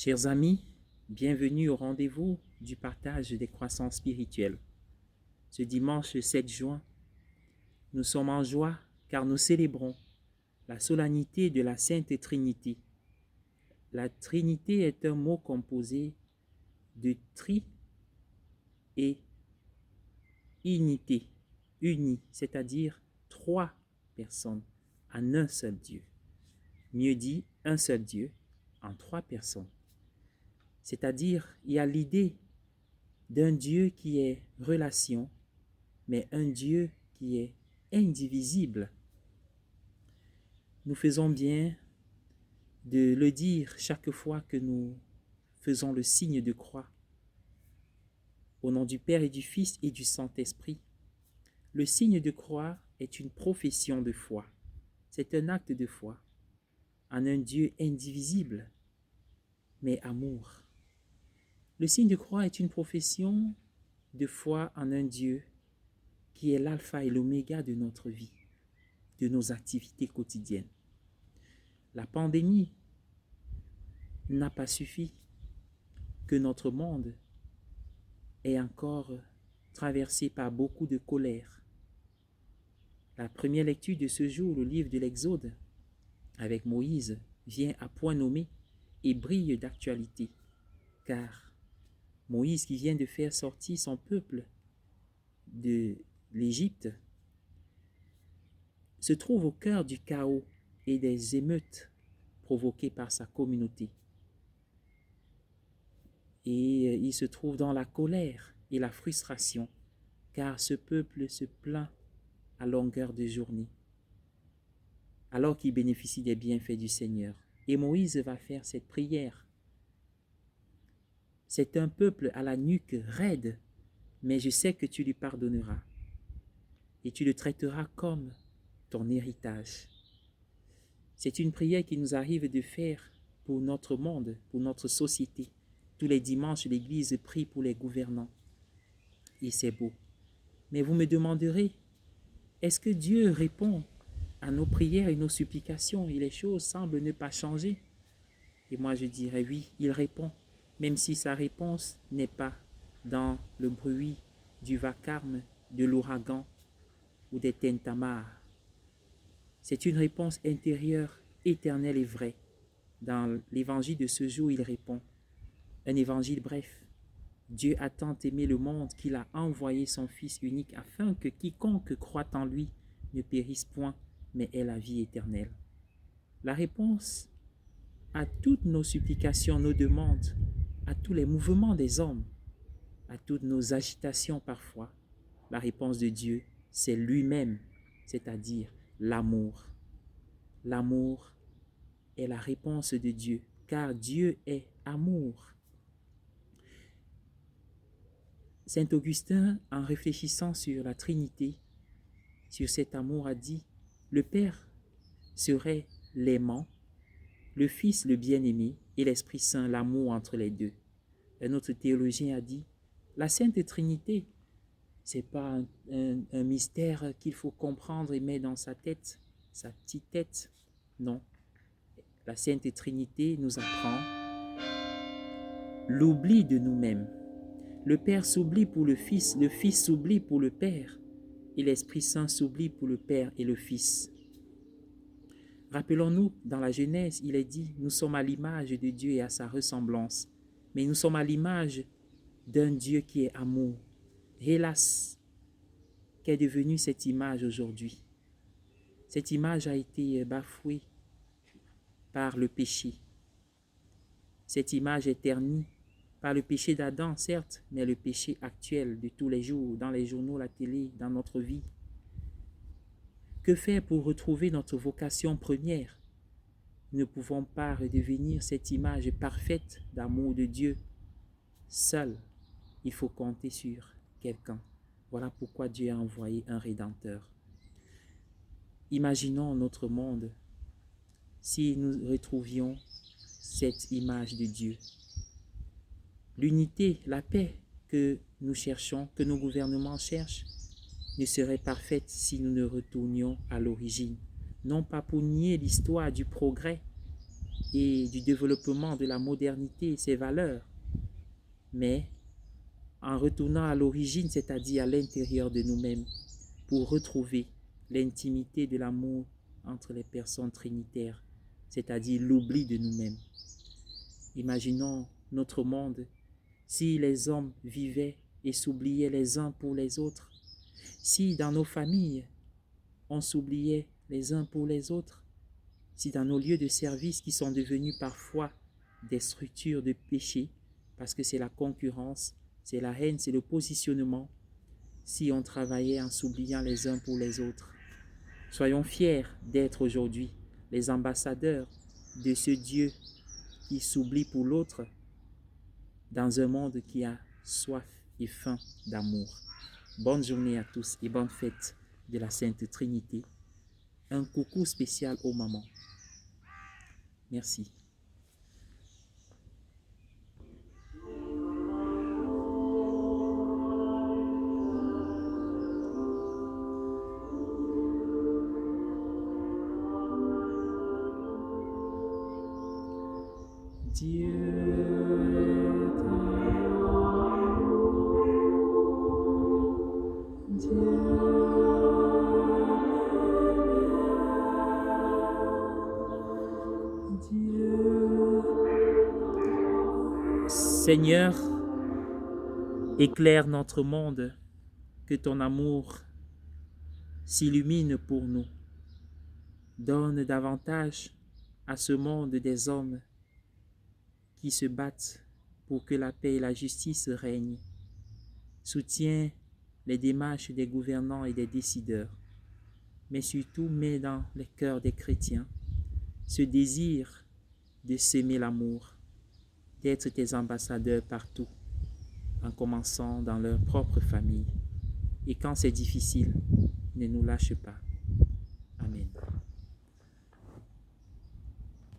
Chers amis, bienvenue au rendez-vous du partage des croissances spirituelles. Ce dimanche 7 juin, nous sommes en joie car nous célébrons la solennité de la Sainte Trinité. La Trinité est un mot composé de tri et unité, unis, c'est-à-dire trois personnes en un seul Dieu. Mieux dit, un seul Dieu en trois personnes. C'est-à-dire, il y a l'idée d'un Dieu qui est relation, mais un Dieu qui est indivisible. Nous faisons bien de le dire chaque fois que nous faisons le signe de croix. Au nom du Père et du Fils et du Saint-Esprit, le signe de croix est une profession de foi. C'est un acte de foi en un Dieu indivisible, mais amour. Le signe de croix est une profession de foi en un Dieu qui est l'alpha et l'oméga de notre vie, de nos activités quotidiennes. La pandémie n'a pas suffi que notre monde est encore traversé par beaucoup de colère. La première lecture de ce jour, le livre de l'Exode, avec Moïse, vient à point nommé et brille d'actualité, car Moïse qui vient de faire sortir son peuple de l'Égypte se trouve au cœur du chaos et des émeutes provoquées par sa communauté. Et il se trouve dans la colère et la frustration, car ce peuple se plaint à longueur de journée, alors qu'il bénéficie des bienfaits du Seigneur. Et Moïse va faire cette prière. C'est un peuple à la nuque raide, mais je sais que tu lui pardonneras et tu le traiteras comme ton héritage. C'est une prière qui nous arrive de faire pour notre monde, pour notre société. Tous les dimanches, l'Église prie pour les gouvernants. Et c'est beau. Mais vous me demanderez, est-ce que Dieu répond à nos prières et nos supplications et les choses semblent ne pas changer? Et moi je dirais oui, il répond, même si sa réponse n'est pas dans le bruit du vacarme, de l'ouragan ou des tintamars. C'est une réponse intérieure, éternelle et vraie. Dans l'évangile de ce jour, il répond, un évangile bref. Dieu a tant aimé le monde qu'il a envoyé son Fils unique afin que quiconque croit en lui ne périsse point, mais ait la vie éternelle. La réponse à toutes nos supplications, nos demandes, à tous les mouvements des hommes, à toutes nos agitations parfois, la réponse de Dieu, c'est lui-même, c'est-à-dire l'amour. L'amour est la réponse de Dieu, car Dieu est amour. Saint Augustin, en réfléchissant sur la Trinité, sur cet amour, a dit, le Père serait l'aimant, le Fils le bien-aimé et l'Esprit Saint l'amour entre les deux. Un autre théologien a dit, la Sainte Trinité, ce n'est pas un mystère qu'il faut comprendre et mettre dans sa tête, sa petite tête. Non. La Sainte Trinité nous apprend l'oubli de nous-mêmes. Le Père s'oublie pour le Fils s'oublie pour le Père, et l'Esprit Saint s'oublie pour le Père et le Fils. Rappelons-nous, dans la Genèse, il est dit, nous sommes à l'image de Dieu et à sa ressemblance, mais nous sommes à l'image d'un Dieu qui est amour. Hélas, qu'est devenue cette image aujourd'hui? Cette image a été bafouée par le péché. Cette image est ternie par le péché d'Adam, certes, mais le péché actuel de tous les jours, dans les journaux, la télé, dans notre vie. Que faire pour retrouver notre vocation première? Nous ne pouvons pas redevenir cette image parfaite d'amour de Dieu. Seul, il faut compter sur quelqu'un. Voilà pourquoi Dieu a envoyé un Rédempteur. Imaginons notre monde si nous retrouvions cette image de Dieu. L'unité, la paix que nous cherchons, que nos gouvernements cherchent, ne serait parfaite si nous ne retournions à l'origine. Non pas pour nier l'histoire du progrès, et du développement de la modernité et ses valeurs, mais en retournant à l'origine, c'est-à-dire à l'intérieur de nous-mêmes, pour retrouver l'intimité de l'amour entre les personnes trinitaires, c'est-à-dire l'oubli de nous-mêmes. Imaginons notre monde si les hommes vivaient et s'oubliaient les uns pour les autres, si dans nos familles, on s'oubliait les uns pour les autres, si dans nos lieux de service qui sont devenus parfois des structures de péché, parce que c'est la concurrence, c'est la haine, c'est le positionnement, si on travaillait en s'oubliant les uns pour les autres. Soyons fiers d'être aujourd'hui les ambassadeurs de ce Dieu qui s'oublie pour l'autre dans un monde qui a soif et faim d'amour. Bonne journée à tous et bonne fête de la Sainte Trinité. Un coucou spécial aux mamans. Merci. Seigneur, éclaire notre monde, que ton amour s'illumine pour nous. Donne davantage à ce monde des hommes qui se battent pour que la paix et la justice règnent. Soutiens les démarches des gouvernants et des décideurs, mais surtout mets dans les cœurs des chrétiens ce désir de s'aimer l'amour, d'être tes ambassadeurs partout, en commençant dans leur propre famille. Et quand c'est difficile, ne nous lâche pas.